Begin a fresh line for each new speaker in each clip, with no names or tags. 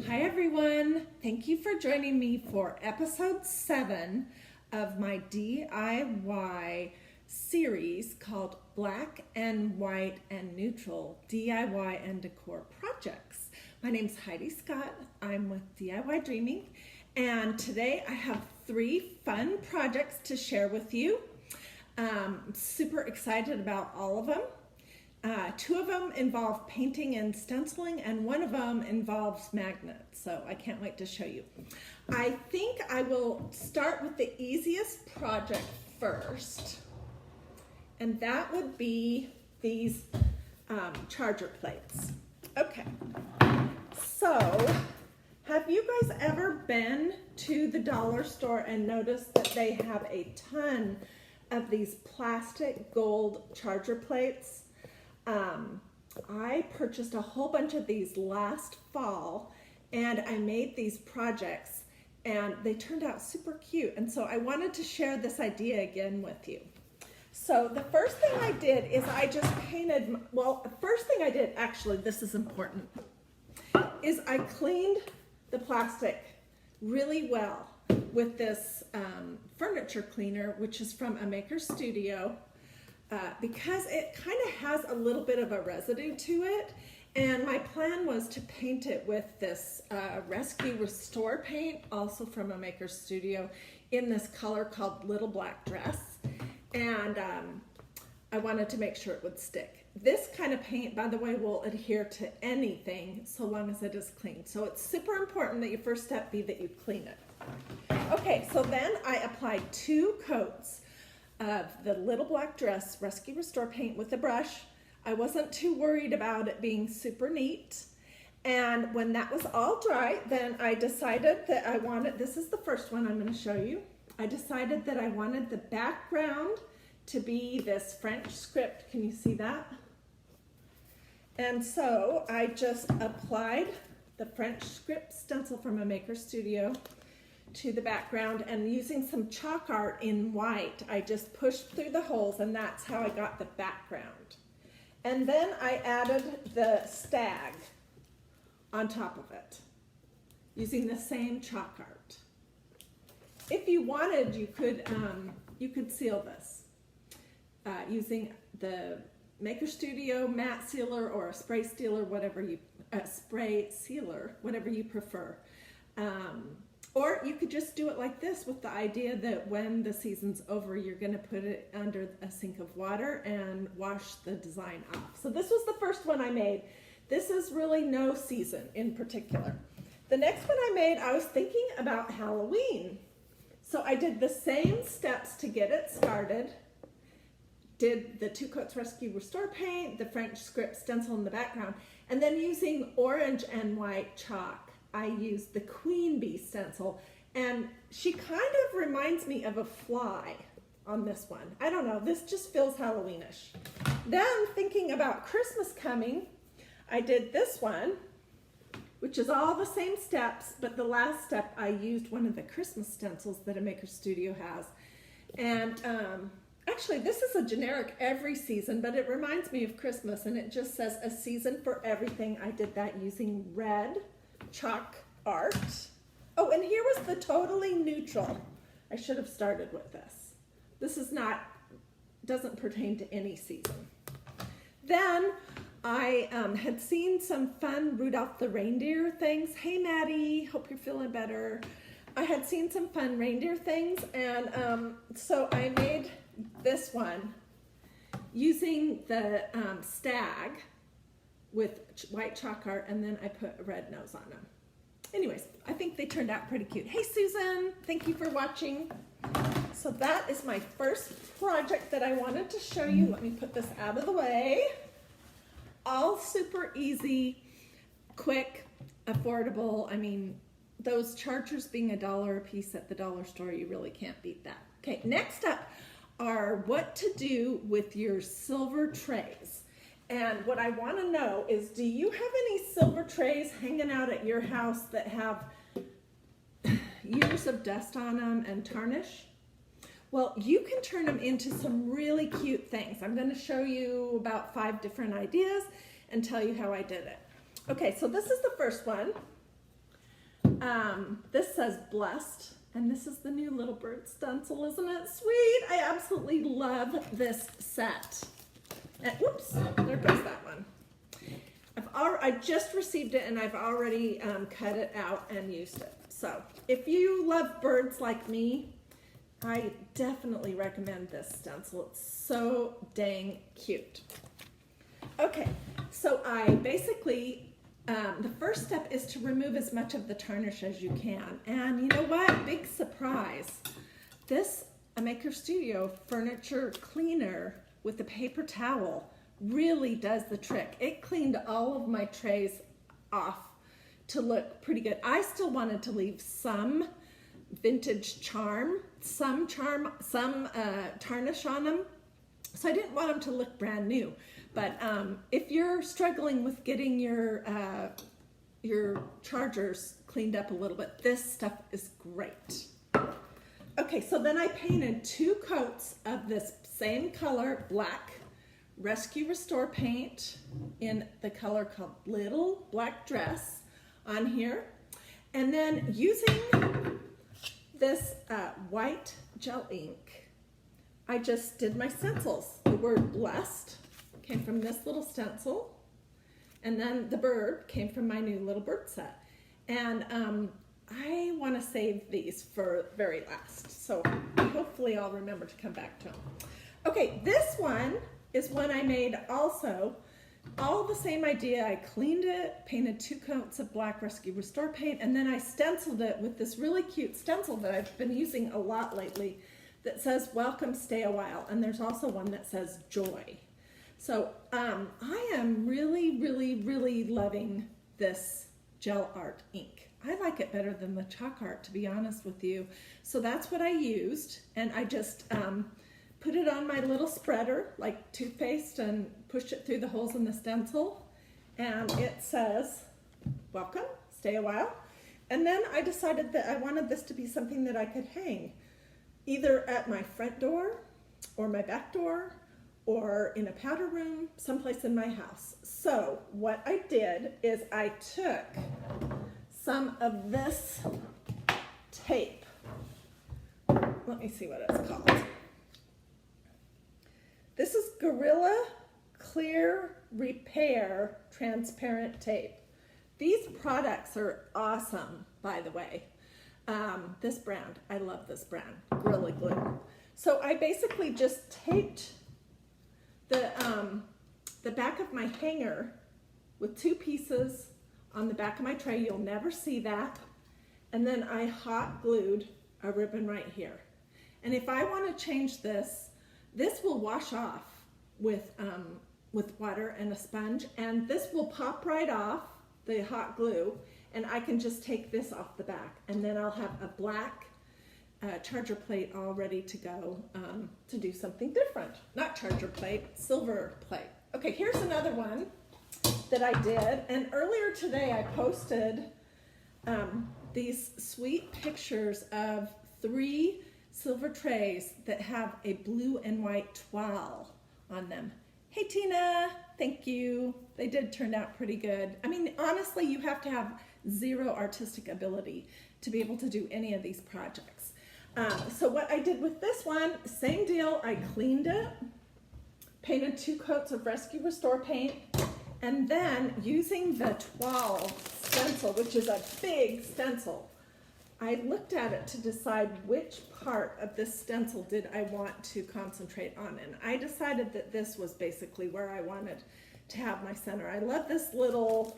Hi everyone, thank you for joining me for episode 7 of my DIY series called Black and White and Neutral DIY and Decor Projects. My name's Heidi Scott, I'm with DiyDreaming, and today I have 3 fun projects to share with you. I'm super excited about all of them. 2 of them involve painting and stenciling, and 1 of them involves magnets, so I can't wait to show you. I think I will start with the easiest project first, and that would be these charger plates. Okay, so have you guys ever been to the dollar store and noticed that they have a ton of these plastic gold charger plates? I purchased a whole bunch of these last fall, and I made these projects and they turned out super cute, and so I wanted to share this idea again with you. So the first thing I did is I just painted, well, the first thing I did, actually this is important, is I cleaned the plastic really well with this furniture cleaner, which is from a maker studio. Because it kind of has a little bit of a residue to it, and my plan was to paint it with this Rescue Restore paint, also from a maker studio, in this color called Little Black Dress, and I wanted to make sure it would stick. This kind of paint, by the way, will adhere to anything so long as it is clean, so it's super important that your first step be that you clean it. Okay, so then I applied 2 coats of the Little Black Dress Rescue Restore paint with a brush. I wasn't too worried about it being super neat. And when that was all dry, then I decided that I wanted, this is the first one I'm going to show you. I decided that I wanted the background to be this French script. Can you see that? And so I just applied the French script stencil from a maker studio to the background, and using some chalk art in white, I just pushed through the holes, and that's how I got the background. And then I added the stag on top of it, using the same chalk art. If you wanted, you could seal this using the Maker Studio matte sealer or a spray sealer, whatever you prefer. Or you could just do it like this, with the idea that when the season's over, you're going to put it under a sink of water and wash the design off. So this was the first one I made. This is really no season in particular. The next one I made, I was thinking about Halloween. So I did the same steps to get it started. Did the 2 coats Rescue Restore paint, the French script stencil in the background, and then using orange and white chalk, I used the Queen Bee stencil, and she kind of reminds me of a fly on this one. I don't know, this just feels Halloweenish. Then, thinking about Christmas coming, I did this one, which is all the same steps, but the last step I used one of the Christmas stencils that a maker studio has. And actually, this is a generic every season, but it reminds me of Christmas, and it just says a season for everything. I did that using red chalk art. Oh, and here was the totally neutral. I should have started with this. This is not, doesn't pertain to any season. Then I had seen some fun Rudolph the Reindeer things. Hey Maddie, hope you're feeling better. I had seen some fun reindeer things, and so I made this one using the stag with white chalk art, and then I put a red nose on them. Anyways, I think they turned out pretty cute. Hey Susan, thank you for watching. So that is my first project that I wanted to show you. Let me put this out of the way. All super easy, quick, affordable. I mean, those chargers being $1 a piece at the dollar store, you really can't beat that. Okay, next up are what to do with your silver trays. And what I want to know is, do you have any silver trays hanging out at your house that have years of dust on them and tarnish? Well, you can turn them into some really cute things. I'm going to show you about 5 different ideas and tell you how I did it. Okay, so this is the first one. This says blessed, and this is the new little bird stencil. Isn't it sweet? I absolutely love this set. And, whoops, there goes that one. I just received it, and I've already cut it out and used it. So if you love birds like me, I definitely recommend this stencil. It's so dang cute. Okay, so I basically, the first step is to remove as much of the tarnish as you can. And you know what? Big surprise. This Maker Studio furniture cleaner with the paper towel really does the trick. It cleaned all of my trays off to look pretty good. I still wanted to leave some vintage charm, some tarnish on them. So I didn't want them to look brand new. But if you're struggling with getting your chargers cleaned up a little bit, this stuff is great. Okay, so then I painted 2 coats of this same color, black Rescue Restore paint in the color called Little Black Dress on here. And then using this white gel ink, I just did my stencils. The word blessed came from this little stencil, and then the bird came from my new little bird set. And I want to save these for very last, so hopefully I'll remember to come back to them. Okay, this one is one I made also, all the same idea. I cleaned it, painted 2 coats of black Rescue Restore paint, and then I stenciled it with this really cute stencil that I've been using a lot lately that says welcome, stay a while, and there's also one that says joy. So I am really loving this gel art ink. I like it better than the chalk art, to be honest with you. So that's what I used, and I just put it on my little spreader like toothpaste and pushed it through the holes in the stencil, and it says welcome, stay a while. And then I decided that I wanted this to be something that I could hang either at my front door or my back door or in a powder room, someplace in my house. So what I did is I took some of this tape. Let me see what it's called. This is Gorilla Clear Repair Transparent Tape. These products are awesome, by the way. This brand, I love this brand, Gorilla Glue. So I basically just taped the back of my hanger with 2 pieces on the back of my tray. You'll never see that. And then I hot glued a ribbon right here. And if I want to change this, this will wash off with water and a sponge, and this will pop right off, the hot glue, and I can just take this off the back, and then I'll have a black charger plate all ready to go to do something different. Not charger plate, silver plate. Okay, here's another one that I did, and earlier today I posted these sweet pictures of 3 silver trays that have a blue and white toile on them. Hey Tina, thank you. They did turn out pretty good. I mean, honestly, you have to have 0 artistic ability to be able to do any of these projects. So what I did with this one, same deal. I cleaned it, painted 2 coats of Rescue Restore paint, and then using the toile stencil, which is a big stencil, I looked at it to decide which part of this stencil did I want to concentrate on, and I decided that this was basically where I wanted to have my center. I love this little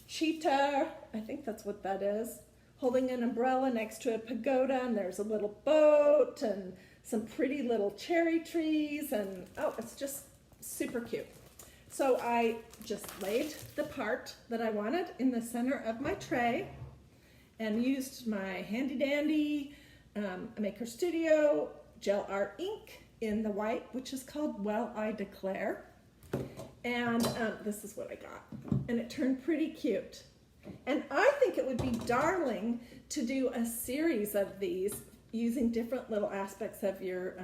cheetah, I think that's what that is, holding an umbrella next to a pagoda, and there's a little boat and some pretty little cherry trees, and oh, it's just super cute. So I just laid the part that I wanted in the center of my tray and used my handy dandy Maker Studio gel art ink in the white, which is called Well I Declare. And this is what I got. And it turned pretty cute. And I think it would be darling to do a series of these using different little aspects of your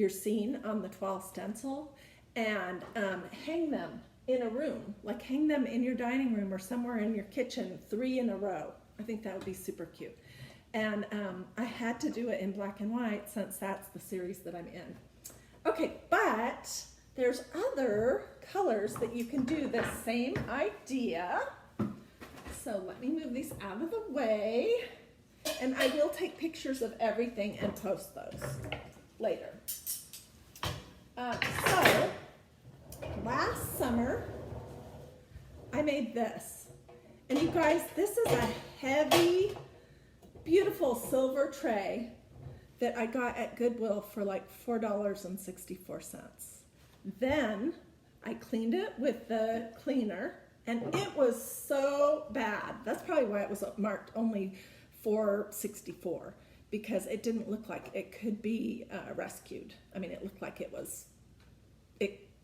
scene on the toile stencil and hang them in a room, like hang them in your dining room or somewhere in your kitchen 3 in a row. I think that would be super cute. And I had to do it in black and white since that's the series that I'm in. Okay, but there's other colors that you can do the same idea. So let me move these out of the way. And I will take pictures of everything and post those later. So last summer, I made this. And you guys, this is a heavy, beautiful silver tray that I got at Goodwill for like $4.64. Then I cleaned it with the cleaner, and it was so bad. That's probably why it was marked only $4.64, because it didn't look like it could be rescued. I mean, it looked like it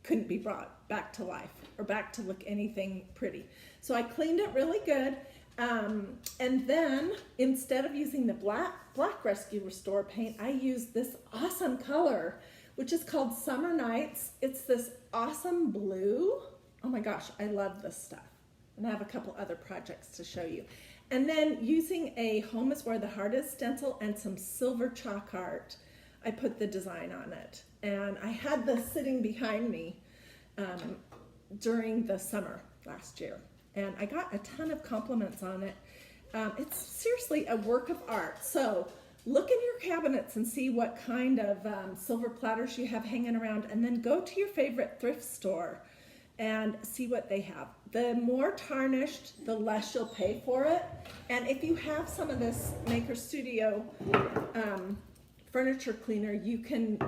couldn't be brought back to life or back to look anything pretty. So I cleaned it really good. And then instead of using the black Rescue Restore paint, I used this awesome color, which is called Summer Nights. It's this awesome blue. Oh my gosh, I love this stuff. And I have a couple other projects to show you. And then using a Home is Where the Heart Is stencil and some silver chalk art, I put the design on it. And I had this sitting behind me during the summer last year. And I got a ton of compliments on it. It's seriously a work of art. So look in your cabinets and see what kind of silver platters you have hanging around, and then go to your favorite thrift store and see what they have. The more tarnished, the less you'll pay for it. And if you have some of this Maker Studio furniture cleaner, you can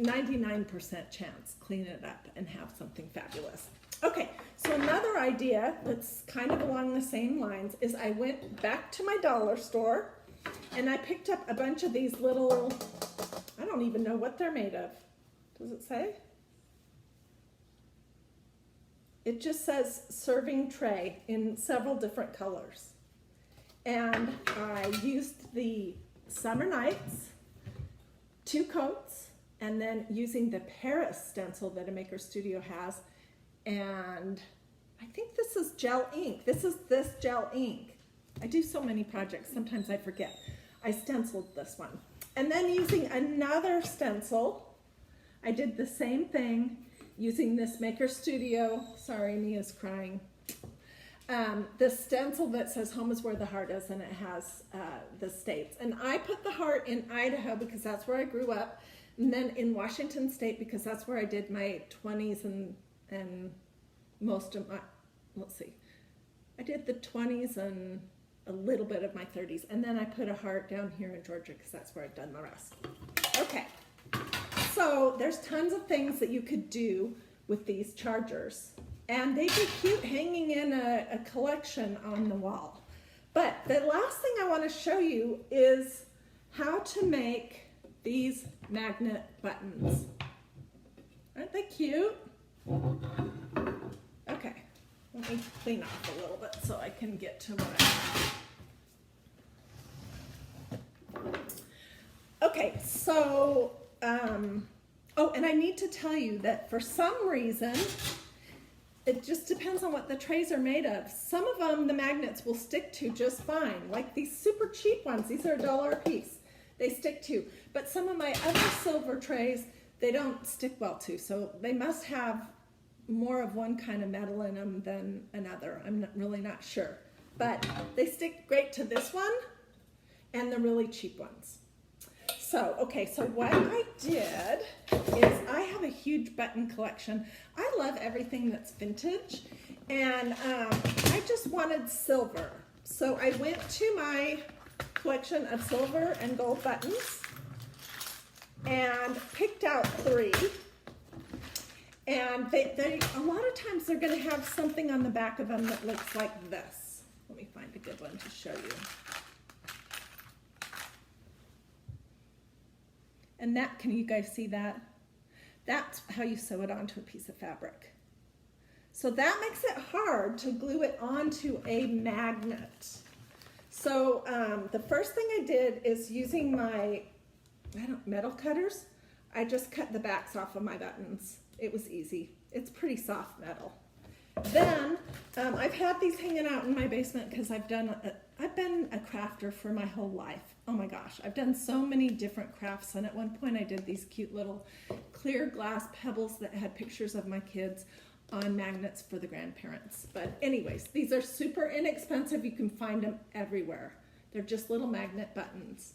99% chance clean it up and have something fabulous. Okay, so another idea that's kind of along the same lines is I went back to my dollar store and I picked up a bunch of these little, I don't even know what they're made of. Does it say? It just says serving tray in several different colors. And I used the Summer Nights, 2 coats, and then using the Paris stencil that a Maker Studio has. And I think this is gel ink. This gel ink. I do so many projects, sometimes I forget. I stenciled this one. And then using another stencil, I did the same thing using this Maker Studio. Sorry, Mia's crying. The stencil that says Home is Where the Heart Is, and it has the states. And I put the heart in Idaho because that's where I grew up, and then in Washington State because that's where I did my 20s and most of my, let's see, I did the 20s and a little bit of my 30s, and then I put a heart down here in Georgia because that's where I've done the rest. Okay, so there's tons of things that you could do with these chargers, and they'd be cute hanging in a collection on the wall. But the last thing I want to show you is how to make these magnet buttons. Aren't they cute? Okay, let me clean off a little bit so I can get to what I have. Okay, so, oh, and I need to tell you that for some reason, it just depends on what the trays are made of. Some of them, the magnets will stick to just fine, like these super cheap ones. These are $1 a piece. They stick to. But some of my other silver trays, they don't stick well to, so they must have more of one kind of metal in them than another. I'm really not sure. But they stick great to this one and the really cheap ones. So, okay, so what I did is I have a huge button collection. I love everything that's vintage, and I just wanted silver. So I went to my collection of silver and gold buttons and picked out 3. And they a lot of times they're going to have something on the back of them that looks like this. Let me find a good one to show you. And that, can you guys see that? That's how you sew it onto a piece of fabric. So that makes it hard to glue it onto a magnet. So the first thing I did is using my metal cutters, I just cut the backs off of my buttons. It was easy. It's pretty soft metal. Then I've had these hanging out in my basement because I've been a crafter for my whole life. Oh my gosh, I've done so many different crafts, and at one point I did these cute little clear glass pebbles that had pictures of my kids on magnets for the grandparents. But anyways, these are super inexpensive. You can find them everywhere. They're just little magnet buttons.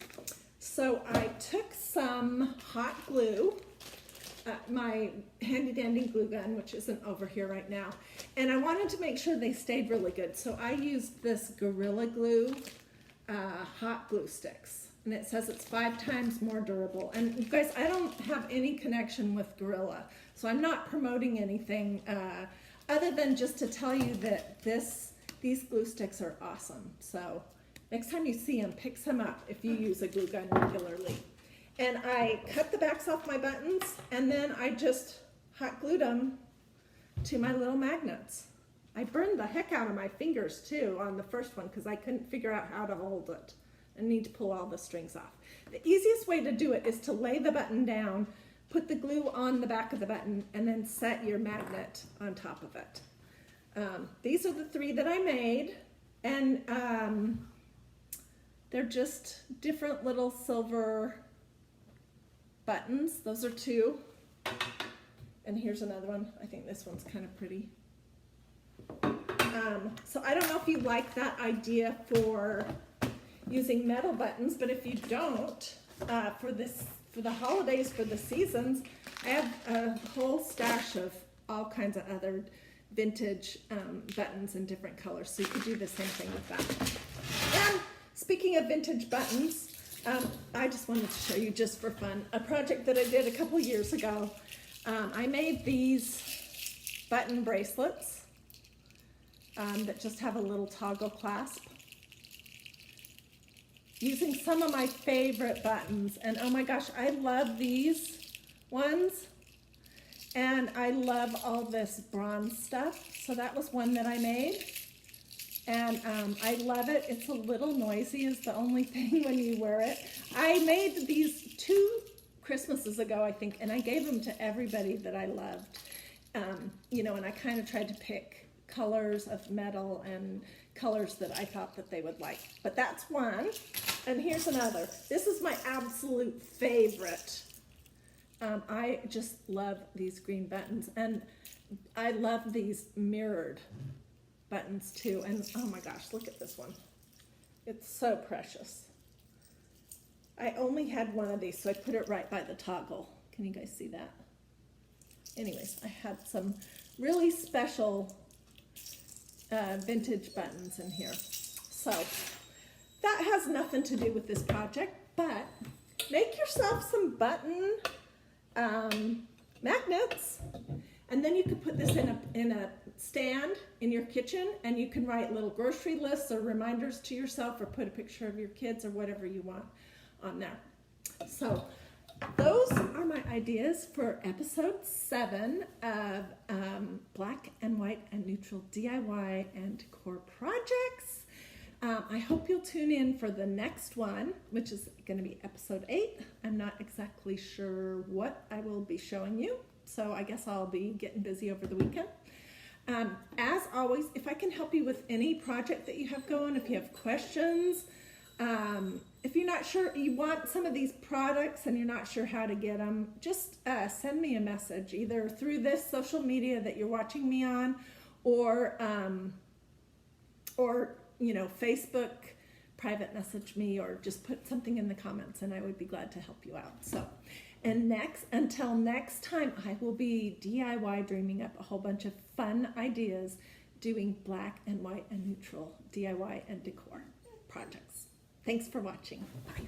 So I took some hot glue, my handy dandy glue gun, which isn't over here right now, and I wanted to make sure they stayed really good. So I used this Gorilla Glue hot glue sticks, and it says it's 5 times more durable. And you guys, I don't have any connection with Gorilla, so I'm not promoting anything other than just to tell you that these glue sticks are awesome. So next time you see them, pick some up if you use a glue gun regularly. And I cut the backs off my buttons, and then I just hot glued them to my little magnets. I burned the heck out of my fingers too on the first one because I couldn't figure out how to hold it. I need to pull all the strings off. The easiest way to do it is to lay the button down, put the glue on the back of the button, and then set your magnet on top of it. These are the 3 that I made, and they're just different little silver buttons. Those are 2. And here's another one. I think this one's kind of pretty. So I don't know if you like that idea for using metal buttons, but if you don't, for the holidays, for the seasons, I have a whole stash of all kinds of other vintage buttons in different colors, so you could do the same thing with that. And speaking of vintage buttons, I just wanted to show you, just for fun, a project that I did a couple years ago. I made these button bracelets that just have a little toggle clasp using some of my favorite buttons. And oh my gosh, I love these ones, and I love all this bronze stuff. So that was one that I made, and I love it. It's a little noisy is the only thing when you wear it. I made these 2 Christmases ago, I think, and I gave them to everybody that I loved. You know, and I kind of tried to pick colors of metal and colors that I thought that they would like. But that's one. And here's another. This is my absolute favorite. I just love these green buttons, and I love these mirrored buttons too. And oh my gosh, look at this one. It's so precious. I only had one of these, so I put it right by the toggle. Can you guys see that? Anyways, I had some really special vintage buttons in here. So that has nothing to do with this project, but make yourself some button magnets, and then you could put this in a stand in your kitchen, and you can write little grocery lists or reminders to yourself, or put a picture of your kids or whatever you want on there. So those are my ideas for episode 7 of Black and White and Neutral DIY and Decor projects. I hope you'll tune in for the next one, which is going to be episode 8. I'm not exactly sure what I will be showing you, so I guess I'll be getting busy over the weekend. As always, if I can help you with any project that you have going, if you have questions, if you're not sure, you want some of these products and you're not sure how to get them, just send me a message, either through this social media that you're watching me on, or you know, Facebook, private message me, or just put something in the comments, and I would be glad to help you out. So, and until next time, I will be DIY dreaming up a whole bunch of fun ideas doing black and white and neutral DIY and decor projects. Thanks for watching. Bye.